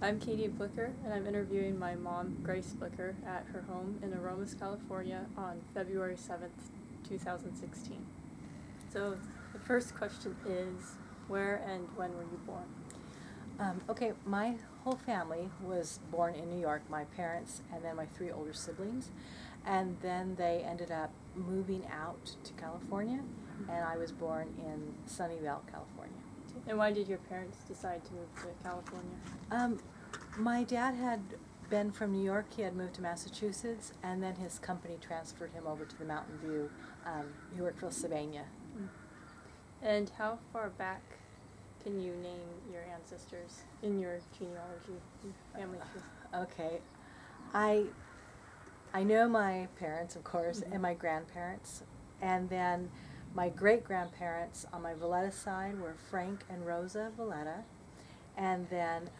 I'm Katie Blicker, and I'm interviewing my mom, Grace Blicker, at her home in Aromas, California on February 7th, 2016. So, the first question is, where and when were you born? Okay, my whole family was born in New York, my parents and then my three older siblings. And then they ended up moving out to California, and I was born in Sunnyvale, California. And why did your parents decide to move to California? My dad had been from New York. He had moved to Massachusetts, and then his company transferred him over to the Mountain View. He worked for Sylvania. And how far back can you name your ancestors in your genealogy, family tree? Okay. I know my parents, of course, and my grandparents, and then my great-grandparents on my Valletta side were Frank and Rosa Valletta, and then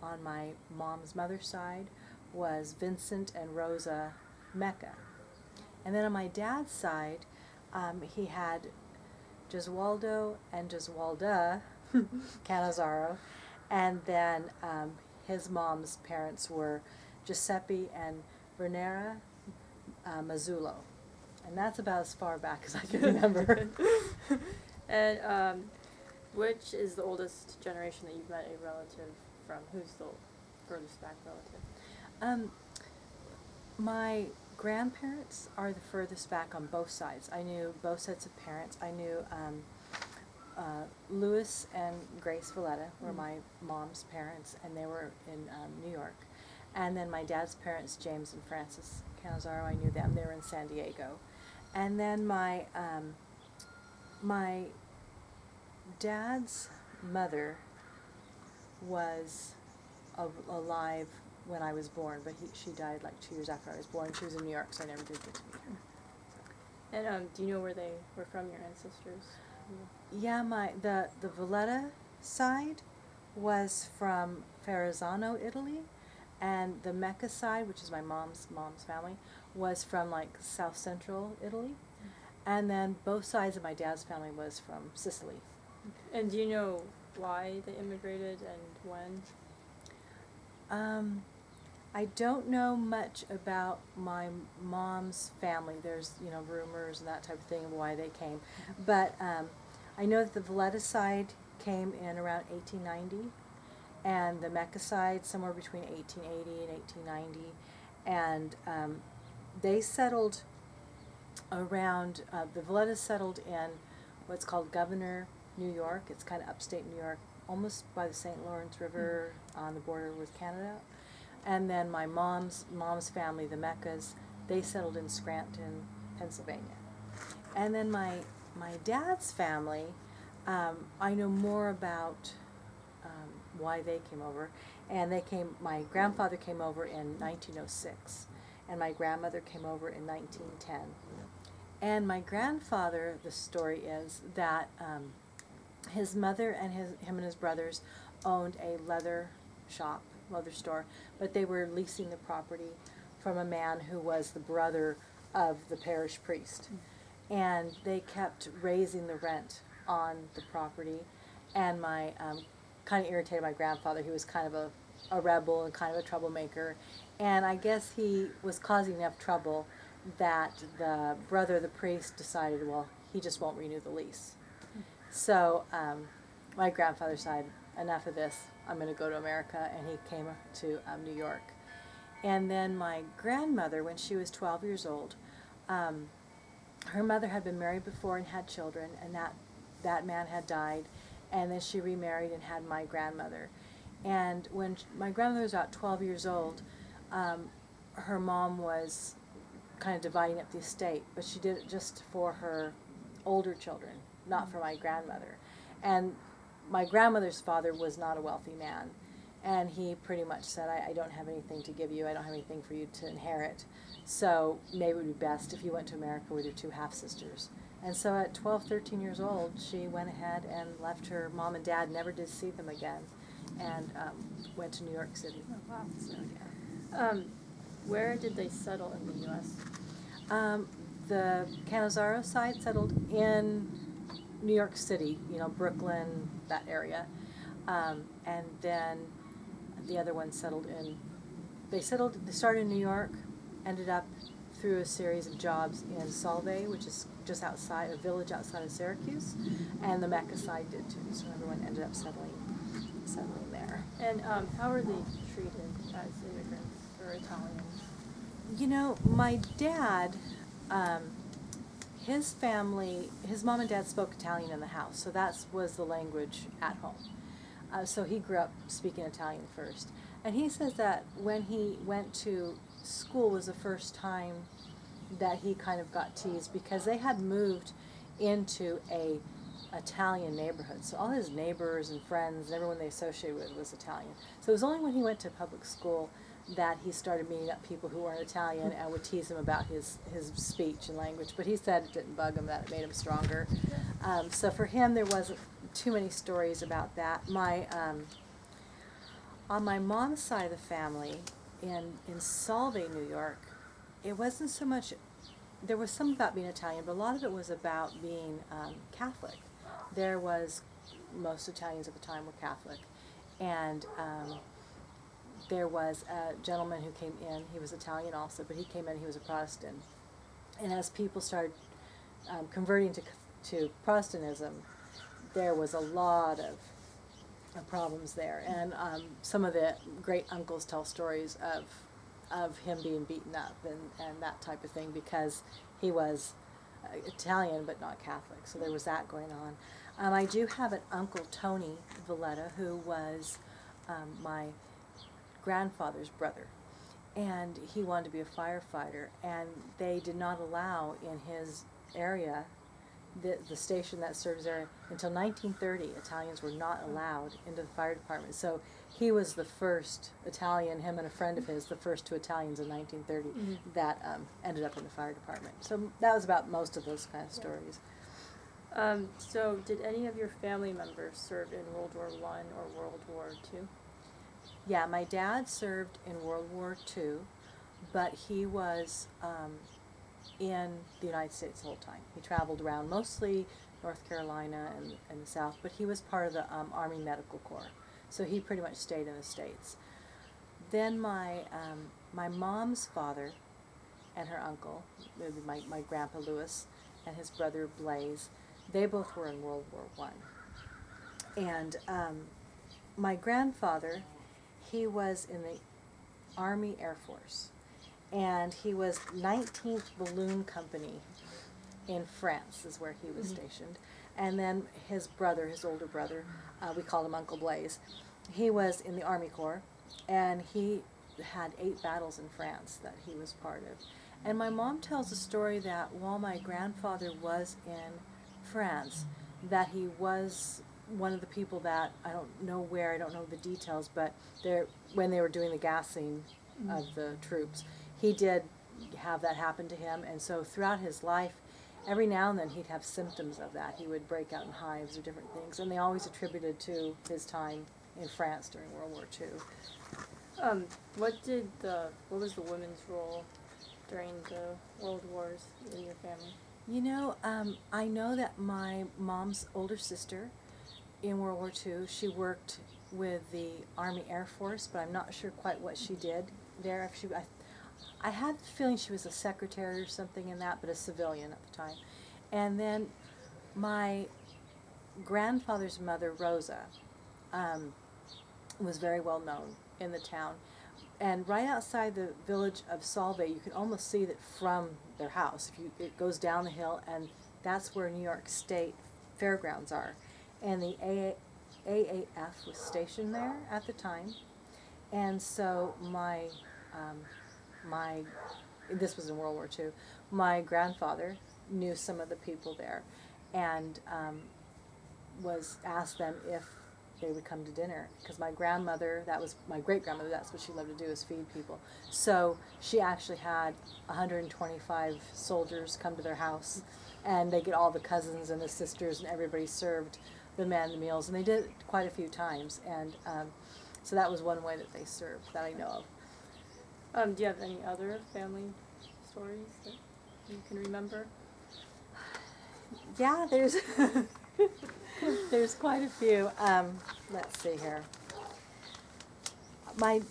on my mom's mother's side was Vincent and Rosa Mecca. And then on my dad's side, he had Gesualdo and Gesualda Cannizzaro, and then his mom's parents were Giuseppe and Vernera Mazzullo. And that's about as far back as I can remember. And which is the oldest generation that you've met a relative from? Who's the furthest back relative? My grandparents are the furthest back on both sides. I knew both sets of parents. I knew Louis and Grace Valletta were my mom's parents, and they were in New York. And then my dad's parents, James and Frances Cannizzaro, I knew them. They were in San Diego. And then my dad's mother was alive when I was born, but she died like 2 years after I was born. She was in New York, so I never did get to meet her. And do you know where they were from, your ancestors? Yeah, the Valletta side was from Ferrazzano, Italy, and the Mecca side, which is my mom's family, was from like South Central Italy, and then both sides of my dad's family was from Sicily. And do you know why they immigrated and when? I don't know much about my mom's family. There's, rumors and that type of thing of why they came. But I know that the Valletta side came in around 1890, and the Mecca side somewhere between 1880 and 1890. And they settled around, the Vallettas settled in what's called Governor, New York. It's kind of upstate New York, almost by the St. Lawrence River on the border with Canada. And then my mom's family, the Meccas, they settled in Scranton, Pennsylvania. And then my dad's family, I know more about why they came over. And my grandfather came over in 1906, and my grandmother came over in 1910. And my grandfather, the story is that his mother and him and his brothers owned a leather store, but they were leasing the property from a man who was the brother of the parish priest. And they kept raising the rent on the property, and my kind of irritated my grandfather. He was kind of a rebel and kind of a troublemaker, and I guess he was causing enough trouble that the brother of the priest decided, well, he just won't renew the lease. So my grandfather decided, enough of this, I'm going to go to America, and he came to New York. And then my grandmother, when she was 12 years old, her mother had been married before and had children, and that man had died, and then she remarried and had my grandmother. And when my grandmother was about 12 years old, her mom was kind of dividing up the estate, but she did it just for her older children, not for my grandmother. And my grandmother's father was not a wealthy man, and he pretty much said, I don't have anything to give you, I don't have anything for you to inherit, so maybe it would be best if you went to America with your two half-sisters. And so at 12, 13 years old, she went ahead and left her mom and dad, never did see them again, and went to New York City. Oh, wow. So, yeah. Where did they settle in the U.S.? The Cannizzaro side settled in New York City, Brooklyn, that area. And then the other one they started in New York, ended up through a series of jobs in Solvay, which is just outside, a village outside of Syracuse, and the Mecca side did too, so everyone ended up settling there. And how are they treated as immigrants or Italians? You know, my dad, his family, his mom and dad spoke Italian in the house, so that was the language at home. So he grew up speaking Italian first. And he says that when he went to school was the first time that he kind of got teased because they had moved into a Italian neighborhood. So all his neighbors and friends and everyone they associated with was Italian. So it was only when he went to public school that he started meeting up people who weren't Italian and would tease him about his speech and language. But he said it didn't bug him, that it made him stronger. So for him, there wasn't too many stories about that. On my mom's side of the family, in Solvay, New York, it wasn't so much, there was some about being Italian, but a lot of it was about being Catholic. Most Italians at the time were Catholic. And there was a gentleman who came in, he was Italian also, but he came in, he was a Protestant. And as people started converting to Protestantism, there was a lot of problems there. And some of the great uncles tell stories of him being beaten up and that type of thing because he was Italian but not Catholic. So there was that going on. I do have an uncle, Tony Valletta, who was my grandfather's brother. And he wanted to be a firefighter. And they did not allow in his area, the station that serves there, until 1930, Italians were not allowed into the fire department. So he was the first Italian, him and a friend of his, the first two Italians in 1930 that ended up in the fire department. So that was about most of those kind of stories. So did any of your family members serve in World War I or World War II? Yeah, my dad served in World War II, but he was in the United States the whole time. He traveled around, mostly North Carolina and the South, but he was part of the Army Medical Corps, so he pretty much stayed in the States. Then my mom's father and her uncle, my grandpa Louis and his brother Blaze, they both were in World War I. And my grandfather, he was in the Army Air Force. And he was 19th Balloon Company in France is where he was stationed. And then his brother, his older brother, we called him Uncle Blaze, he was in the Army Corps, and he had 8 battles in France that he was part of. And my mom tells a story that while my grandfather was in France, that he was one of the people that, I don't know where, I don't know the details, but when they were doing the gassing of the troops, he did have that happen to him, and so throughout his life, every now and then he'd have symptoms of that. He would break out in hives or different things, and they always attributed to his time in France during World War II. What was the women's role during the World Wars in your family? You know, I know that my mom's older sister in World War II, she worked with the Army Air Force, but I'm not sure quite what she did there. I had the feeling she was a secretary or something in that, but a civilian at the time. And then my grandfather's mother, Rosa, was very well known in the town. And right outside the village of Solvay, you can almost see that from their house. It goes down the hill, and that's where New York State Fairgrounds are. And the AAF was stationed there at the time. And so this was in World War II, my grandfather knew some of the people there and was asked them if they would come to dinner, because my grandmother, that was my great-grandmother, that's what she loved to do, is feed people. So she actually had 125 soldiers come to their house, and they get all the cousins and the sisters, and everybody served the men the meals, and they did it quite a few times, and so that was one way that they served that I know of. Do you have any other family stories that you can remember? Yeah, there's there's quite a few. Let's see here. My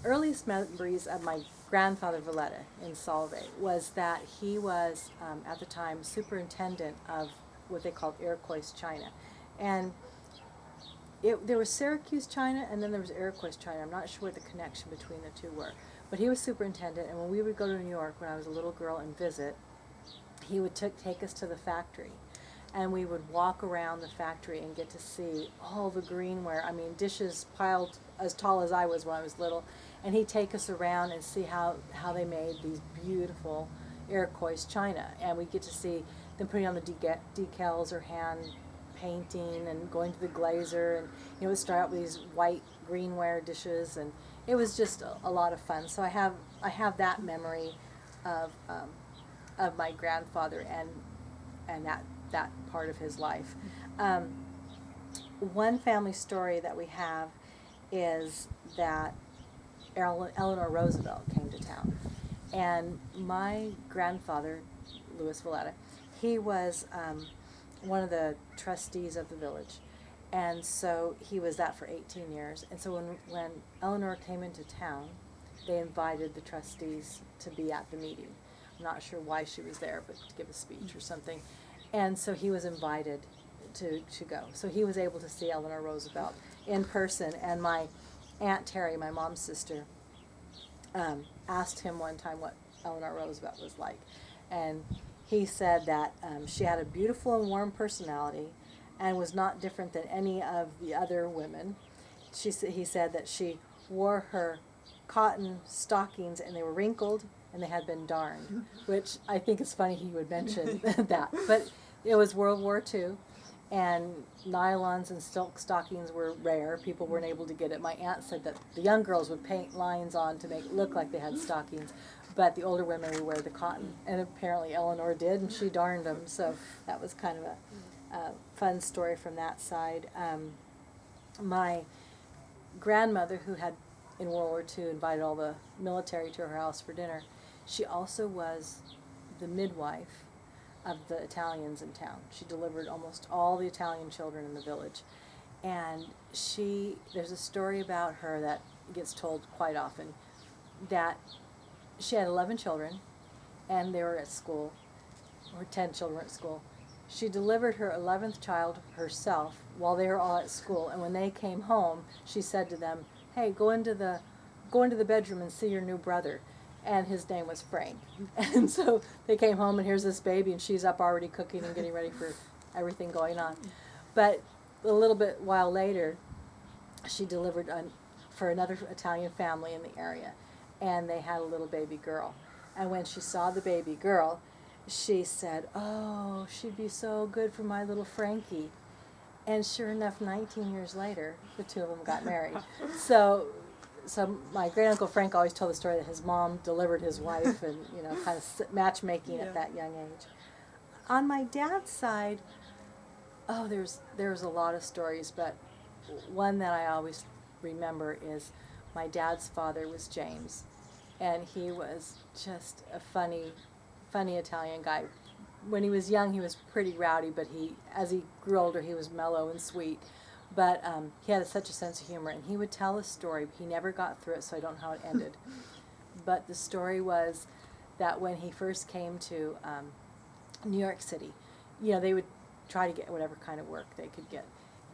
earliest memories of my grandfather Valletta in Solvay was that he was, at the time, superintendent of what they called Iroquois China. And there was Syracuse China, and then there was Iroquois China. I'm not sure what the connection between the two were. But he was superintendent, and when we would go to New York when I was a little girl and visit, he would take us to the factory. And we would walk around the factory and get to see all the greenware. I mean, dishes piled as tall as I was when I was little. And he'd take us around and see how they made these beautiful Iroquois china. And we get to see them putting on the decals or hand painting and going to the glazer. And it would start out with these white greenware dishes. And it was just a lot of fun. So I have that memory of my grandfather and that part of his life. One family story that we have is that Eleanor Roosevelt came to town, and my grandfather, Louis Valletta, he was one of the trustees of the village, and so he was that for 18 years. And so when Eleanor came into town, they invited the trustees to be at the meeting. I'm not sure why she was there, but to give a speech or something. And so he was invited to go. So he was able to see Eleanor Roosevelt in person. And my Aunt Terry, my mom's sister, asked him one time what Eleanor Roosevelt was like. And he said that she had a beautiful and warm personality and was not different than any of the other women. He said that she wore her cotton stockings and they were wrinkled and they had been darned, which I think is funny he would mention that. But it was World War II, and nylons and silk stockings were rare. People weren't able to get it. My aunt said that the young girls would paint lines on to make it look like they had stockings, but the older women would wear the cotton. And apparently Eleanor did, and she darned them. So that was kind of a fun story from that side. My grandmother, who had in World War II invited all the military to her house for dinner, she also was the midwife of the Italians in town. She delivered almost all the Italian children in the village. And there's a story about her that gets told quite often, that she had 11 children, and they were at school, or 10 children at school. She delivered her 11th child herself while they were all at school, and when they came home, she said to them, "Hey, go into the bedroom and see your new brother." And his name was Frank. And so they came home, and here's this baby, and she's up already cooking and getting ready for everything going on. But a little bit while later, she delivered for another Italian family in the area, and they had a little baby girl. And when she saw the baby girl, she said, "Oh, she'd be so good for my little Frankie." And sure enough, 19 years later, the two of them got married. So my great uncle Frank always told the story that his mom delivered his wife, and kind of matchmaking at that young age. On my dad's side, there's a lot of stories, but one that I always remember is my dad's father was James, and he was just a funny Italian guy. When he was young, he was pretty rowdy, but as he grew older, he was mellow and sweet. But he had such a sense of humor, and he would tell a story. He never got through it, so I don't know how it ended. But the story was that when he first came to New York City, they would try to get whatever kind of work they could get.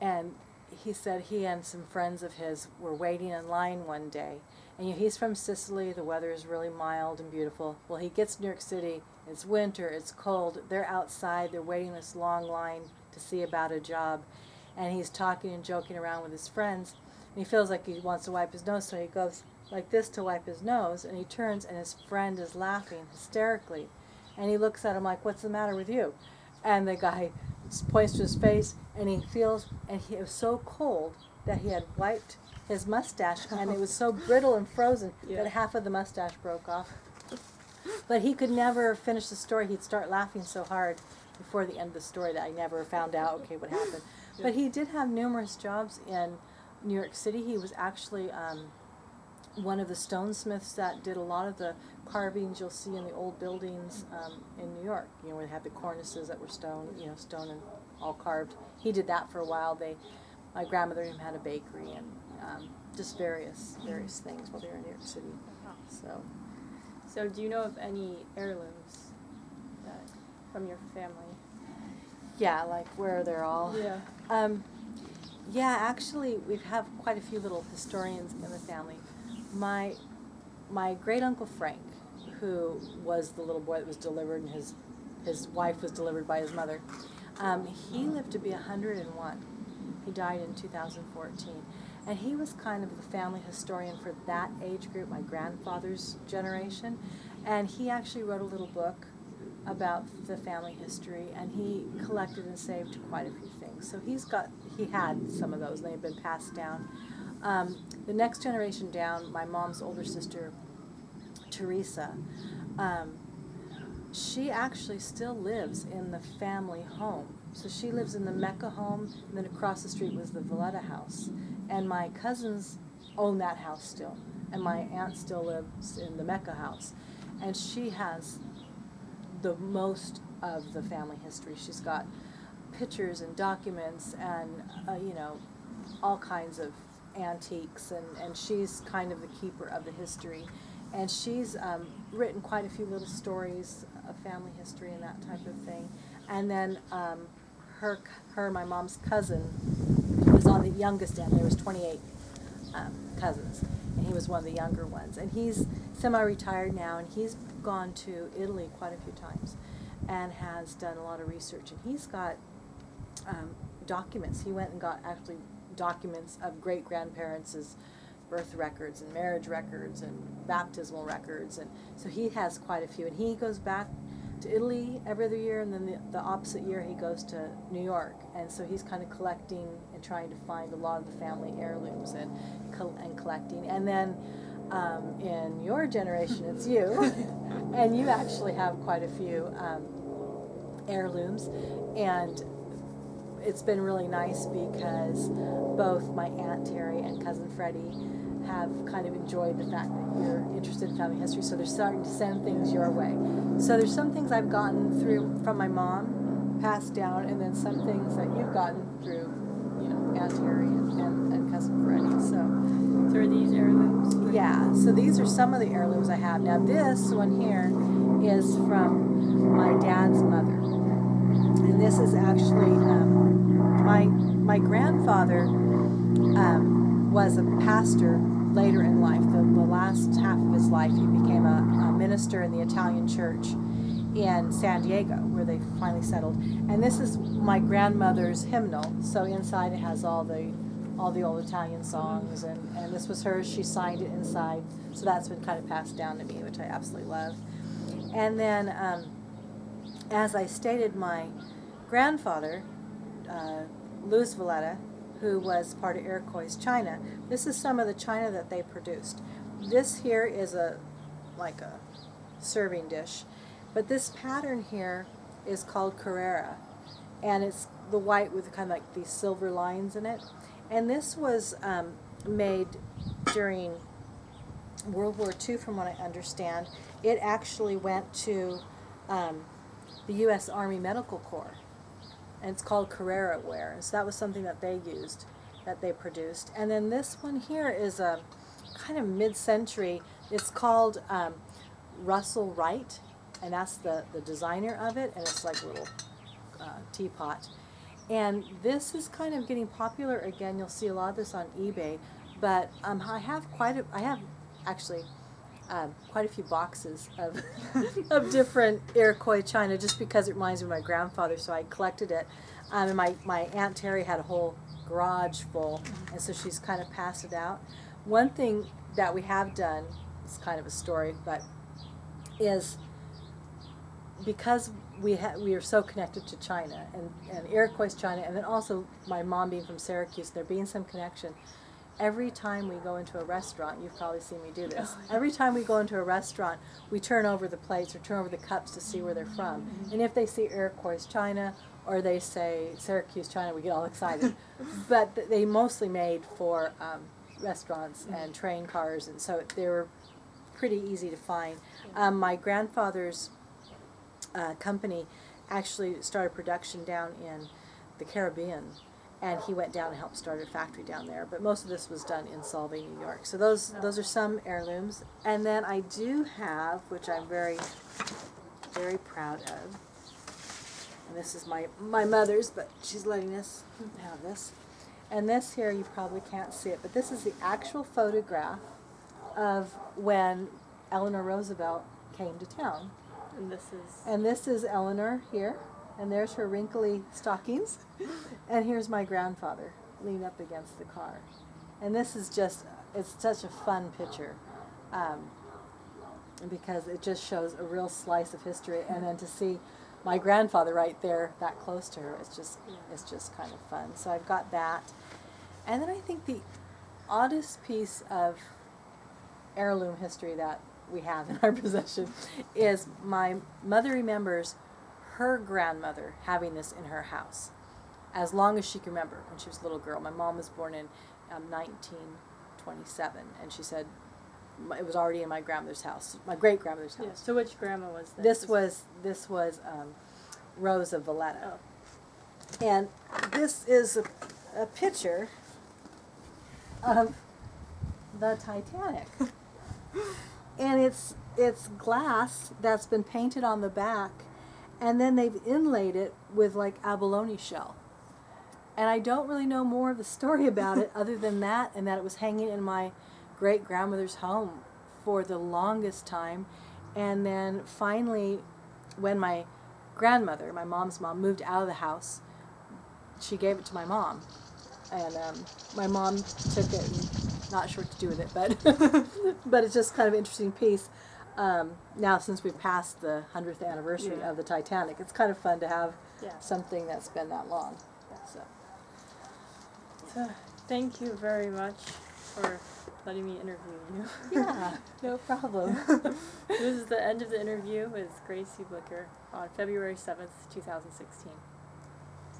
And he said he and some friends of his were waiting in line one day. And he's from Sicily. The weather is really mild and beautiful. Well, he gets to New York City. It's winter. It's cold. They're outside. They're waiting this long line to see about a job. And he's talking and joking around with his friends, and he feels like he wants to wipe his nose, so he goes like this to wipe his nose, and he turns, and his friend is laughing hysterically, and he looks at him like, "What's the matter with you?" And the guy points to his face, and he feels, and it was so cold that he had wiped his mustache, and it was so brittle and frozen that half of the mustache broke off. But he could never finish the story. He'd start laughing so hard before the end of the story that I never found out, what happened. But he did have numerous jobs in New York City. He was actually one of the stonesmiths that did a lot of the carvings you'll see in the old buildings in New York. Where they had the cornices that were stone and all carved. He did that for a while. My grandmother had a bakery and just various things while they were in New York City. So, So do you know of any heirlooms that, from your family? yeah, like where they're all. Yeah. Yeah, actually, we have quite a few little historians in the family. My great uncle Frank, who was the little boy that was delivered, and his wife was delivered by his mother. He lived to be 101. He died in 2014, and he was kind of the family historian for that age group, my grandfather's generation. And he actually wrote a little book about the family history, and he collected and saved quite a few things. So he had some of those, and they've been passed down. The next generation down, my mom's older sister, Teresa, she actually still lives in the family home. So she lives in the Mecca home, and then across the street was the Valletta house. And my cousins own that house still, and my aunt still lives in the Mecca house. And she has the most of the family history. She's got pictures and documents and, all kinds of antiques, and she's kind of the keeper of the history. And she's written quite a few little stories of family history and that type of thing. And then my mom's cousin was on the youngest end. There was 28 cousins, and he was one of the younger ones. And he's semi-retired now, and he's gone to Italy quite a few times and has done a lot of research. And he's got documents. He went and got actually documents of great-grandparents' birth records and marriage records and baptismal records. And so he has quite a few. And he goes back to Italy every other year, and then the opposite year he goes to New York. And so he's kind of collecting and trying to find a lot of the family heirlooms and collecting. And then in your generation, it's you, and you actually have quite a few heirlooms. And it's been really nice because both my Aunt Terry and Cousin Freddie have kind of enjoyed the fact that you're interested in family history, so they're starting to send things your way. So there's some things I've gotten through from my mom, passed down, and then some things that you've gotten through, Aunt Terry and Cousin Freddie. So are these heirlooms? yeah, so these are some of the heirlooms I have. Now this one here is from my dad's mother. And this is actually, my grandfather was a pastor later in life. The last half of his life, he became a minister in the Italian church in San Diego, where they finally settled. And this is my grandmother's hymnal. So inside it has all the old Italian songs, and this was hers. She signed it inside. So that's been kind of passed down to me, which I absolutely love. And then, as I stated, my grandfather, Louis Valletta, who was part of Iroquois China. This is some of the china that they produced. This here is like a serving dish, but this pattern here is called Carrara, and it's the white with kind of like these silver lines in it. And this was made during World War II, from what I understand. It actually went to the U.S. Army Medical Corps, and it's called Carrara ware. So that was something that they used, that they produced. And then this one here is a kind of mid-century. It's called Russell Wright, and that's the designer of it, and it's like a little teapot. And this is kind of getting popular again. You'll see a lot of this on eBay, but I have actually quite a few boxes of of different Iroquois china, just because it reminds me of my grandfather, so I collected it. And my Aunt Terry had a whole garage full, and so she's kind of passed it out. One thing that we have done, it's kind of a story, but is because we are so connected to China and Iroquois China, and then also my mom being from Syracuse, there being some connection. Every time we go into a restaurant, you've probably seen me do this. Every time we go into a restaurant, we turn over the plates or turn over the cups to see where they're from. And if they see Iroquois China or they say Syracuse China, we get all excited. But they mostly made for restaurants and train cars, and so they were pretty easy to find. My grandfather's company actually started production down in the Caribbean, and he went down and helped start a factory down there. But most of this was done in Solvay, New York. So those are some heirlooms. And then I do have, which I'm very, very proud of, and this is my mother's, but she's letting us have this. And this here, you probably can't see it, but this is the actual photograph of when Eleanor Roosevelt came to town. And this is Eleanor here, and there's her wrinkly stockings. And here's my grandfather leaned up against the car. And this is just, it's such a fun picture, because it just shows a real slice of history. And then to see my grandfather right there, that close to her, it's just kind of fun. So I've got that. And then I think the oddest piece of heirloom history that we have in our possession is my mother remembers her grandmother having this in her house as long as she can remember, when she was a little girl. My mom was born in 1927, and she said it was already in my grandmother's house, my great grandmother's house. Yeah. So which grandma was this? This was Rose of Valletta. Oh. And this is a picture of the Titanic. And it's glass that's been painted on the back, and then they've inlaid it with like abalone shell. And I don't really know more of the story about it other than that, and that it was hanging in my great grandmother's home for the longest time. And then finally, when my grandmother, my mom's mom, moved out of the house, she gave it to my mom. And my mom took it, and not sure what to do with it, but but it's just kind of an interesting piece. Now, since we've passed the 100th anniversary of the Titanic, it's kind of fun to have something that's been that long. So thank you very much for letting me interview you. Yeah, no problem. This is the end of the interview with Gracie Blicker on February 7th, 2016.